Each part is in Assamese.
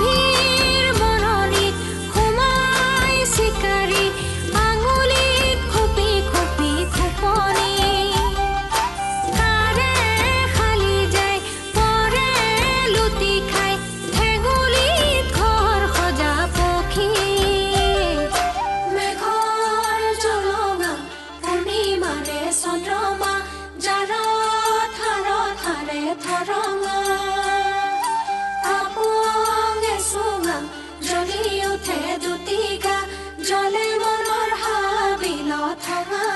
গভীৰ বননিত সোমাই চিকাৰী আঙুলিত খুপি খুপি খুপনি তাৰে খালি যায় পৰে লুটি খাই ঠেঙুলিত ঘৰ সজা পক্ষী মেঘৰ জলঙা পূৰ্ণিমাৰে চন্দ্ৰমা যাৰ থাৰে থৰঙা আপঙে চুঙা জ্বলি উঠে দুটি গা জ্বলে মনৰ হাবিলত ঠঙা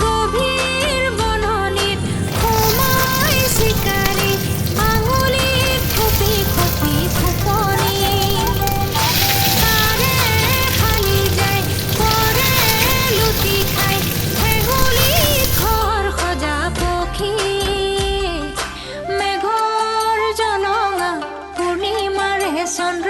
গভীৰ বননিত সোমাই চিকাৰী আঙুলিত খুপি খুপি খুপনি তাৰে খালি যায় পৰে লুটি খাই ঠেঙুলিত ঘৰ সজা পক্ষী মেঘৰ জলঙা পূৰ্ণিমাৰে চন্দ্ৰ